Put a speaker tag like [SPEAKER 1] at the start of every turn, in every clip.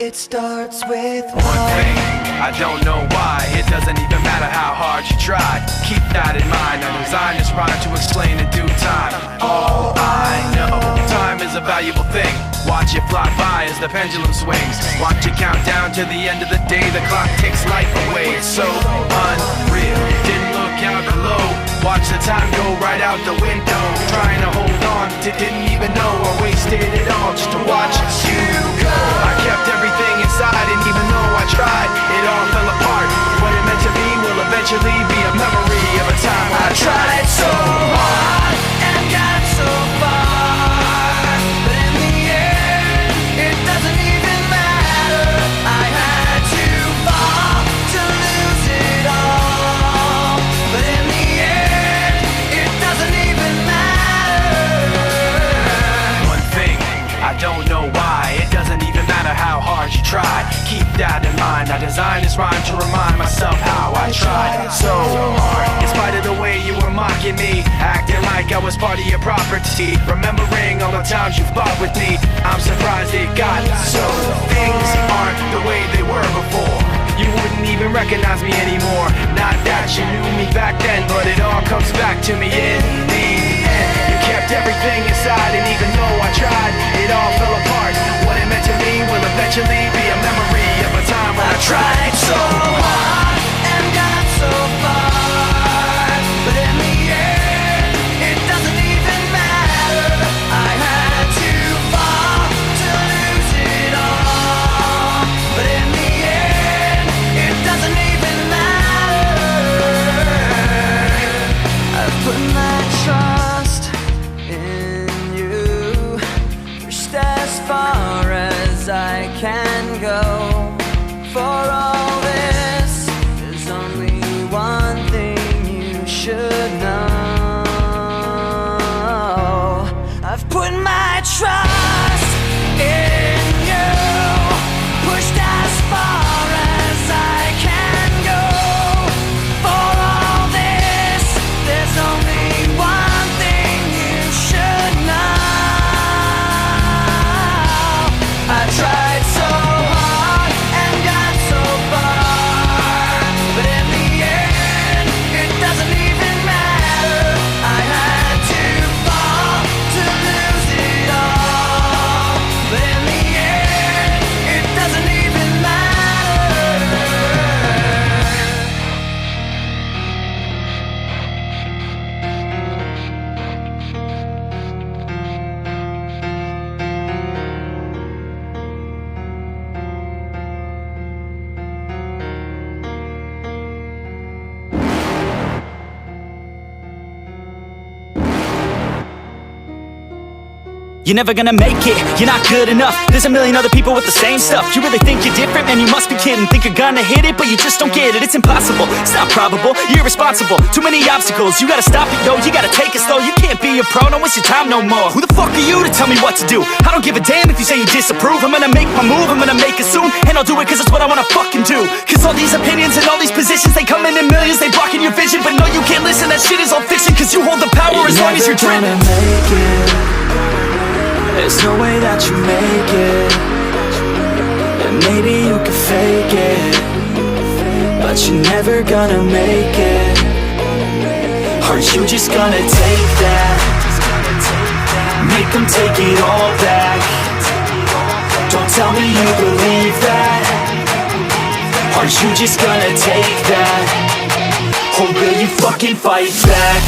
[SPEAKER 1] It starts with
[SPEAKER 2] one thing, I don't know why. It doesn't even matter how hard you try. Keep that in mind, I designed this rhyme to explain in due time. All I know, time is a valuable thing. Watch it fly by as the pendulum swings. Watch it count down to the end of the day. The clock takes life away, it's so unreal. Didn't look out below, watch the time go right out the window. Trying to hold on to didn't even know I wasted it all just to watch you go. I kept everything inside, and even though I tried, it all fell apart. What it meant to be will eventually be a memory of a time when I tried so hard and got so far, but in the end, it doesn't even matter. I had to fall to lose it all, but in the end, it doesn't even matter. One thing, I don't know why. It doesn't even matter how hard you try. Keep that in mind. I designed this rhyme to remind myself how I tried so hard. In spite of the way you were mocking me, acting like I was part of your property, remembering all the times you fought with me, I'm surprised it got so. Things aren't the way they were before. You wouldn't even recognize me anymore. Not that you knew me back then, but it all comes back to me in the end. You kept everything inside, and even though I tried, it all fell apart. What it meant to me will eventually be a memory of a time when I tried so hard and got so far, but in the end, it doesn't even matter. I had to fall to lose it all, but in the end, it doesn't even matter. I've put my trust in you, pushed as far as I can go. For all this, there's only one thing you should know. I've put my trust in you, pushed as far as I can go. For all this, there's only one thing you should know. I tried so hard and got so far, but in the end, it doesn't even matter. I had to fall to lose it all, but in the end, it doesn't even matter.
[SPEAKER 3] You're never gonna make it, you're not good enough. There's a million other people with the same stuff. You really think you're different? Man, you must be kidding. Think you're gonna hit it, but you just don't get it. It's impossible, it's not probable, you're irresponsible. Too many obstacles, you gotta stop it, yo. You gotta take it slow, you can't be a pro. Don't waste your time no more. Who the fuck are you to tell me what to do? I don't give a damn if you say you disapprove. I'm gonna make my move, I'm gonna make it soon, and I'll do it cause it's what I wanna fucking do. Cause all these opinions and all these positions, they come in millions, they blocking your vision. But no, you can't listen, that shit is all fiction. Cause you hold the power as long as you're dreaming.
[SPEAKER 1] Make it. There's no way that you make it, and maybe you can fake it, but you're never gonna make it. Are you just gonna take that? Make them take it all back. Don't tell me you believe that. Are you just gonna take that? Or will you fucking fight back?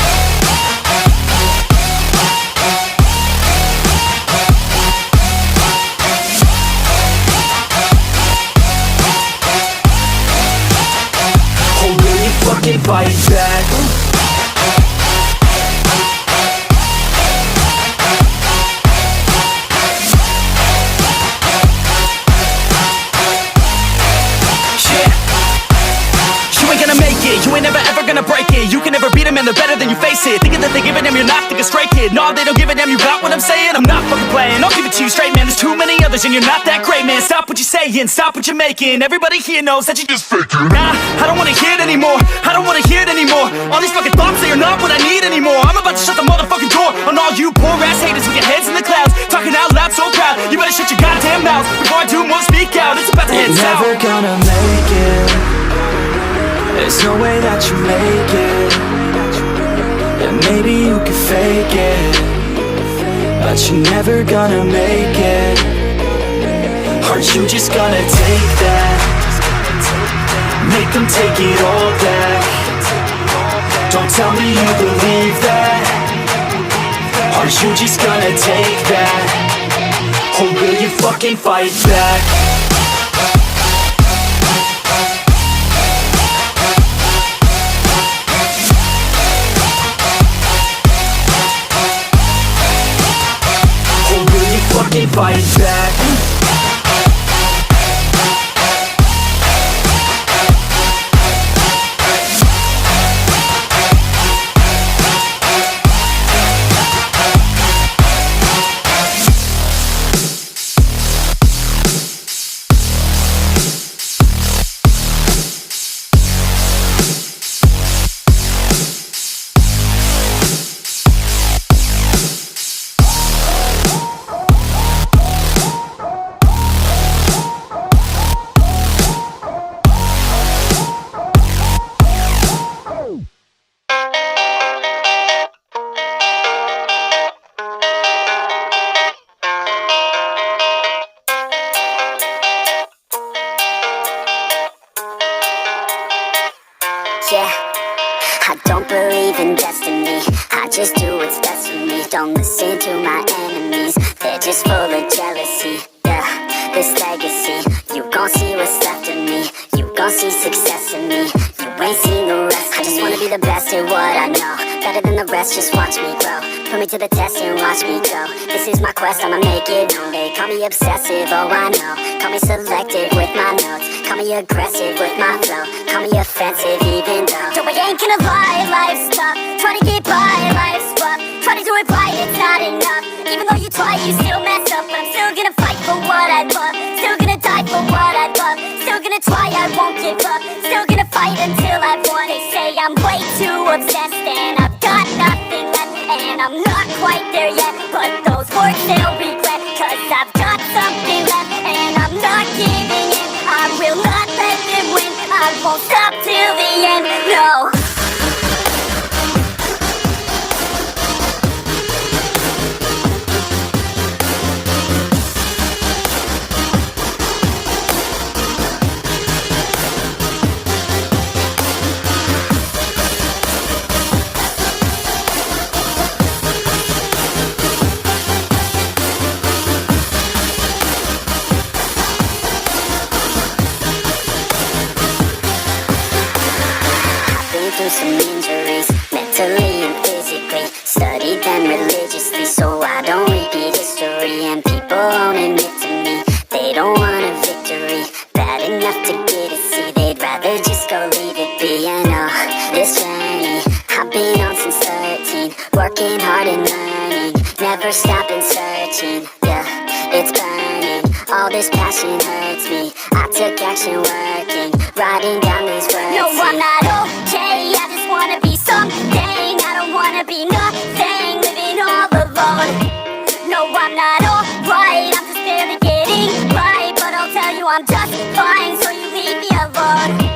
[SPEAKER 1] Fucking fight back. You ain't never ever gonna break it. You can never beat them and they're better than you face it. Thinking that they give a damn, you're not thinking straight, kid. No, they don't give a damn, you got what I'm saying? I'm not fucking playing, I'll give it to you straight, man. There's too many others and you're not that great, man. Stop what you're saying, stop what you're making. Everybody here knows that you just faking. Nah, I don't wanna hear it anymore, I don't wanna hear it anymore. All these fucking thoughts, they are not what I need anymore. I'm about to shut the motherfucking door on all you poor ass haters with your heads in the clouds, talking out loud so proud. You better shut your goddamn mouth before I do more, speak out. It's
[SPEAKER 3] it.
[SPEAKER 1] You're never gonna make it. There's no way that you make it. Yeah, maybe you could fake it, but you're never gonna make it. Are you just gonna take that? Make them take it all back. Don't tell me you believe that. Are you just gonna take that? Or will you fucking fight back? Or will you fucking fight back?
[SPEAKER 4] Yeah, I don't believe in destiny. I just do what's best for me. Don't listen to my enemies, they're just full of jealousy. Yeah, this legacy, you gon' see what's left of me. You gon' see success in me. You ain't seen the rest of me. I just wanna be the best at what I know, better than the rest, just watch me grow. Put me to the test and watch me go. This is my quest, I'ma make it known. They call me obsessive, oh I know. Call me selective with my notes. Call me aggressive with my flow. Call me offensive even though so I ain't gonna lie, life's tough. Try to get by, life's rough. Try to do it right, it's not enough. Even though you try, you still mess up. But I'm still gonna fight for what I love. Still gonna die for what I love. Still gonna try, I won't give up. Still gonna fight until I've won. They say I'm way too obsessed and I've got nothing left. And I'm not quite there yet, but those words they'll regret. Cause I've got something left and I'm not giving in. I will not let them win. I won't stop till the end, no. Through some injuries, mentally and physically. Studied them religiously so I don't repeat history. And people won't admit to me they don't want a victory. Bad enough to get a C, they'd rather just go leave it be. I know this journey I've been on since 13. Working hard and learning, never stopping searching. Yeah, it's burning, all this passion hurts me. I took action working, writing down these words. No, I'm not okay, I just wanna be something. I don't wanna be nothing, living all alone. No, I'm not alright, I'm just barely getting right. But I'll tell you I'm just fine, so you leave me alone.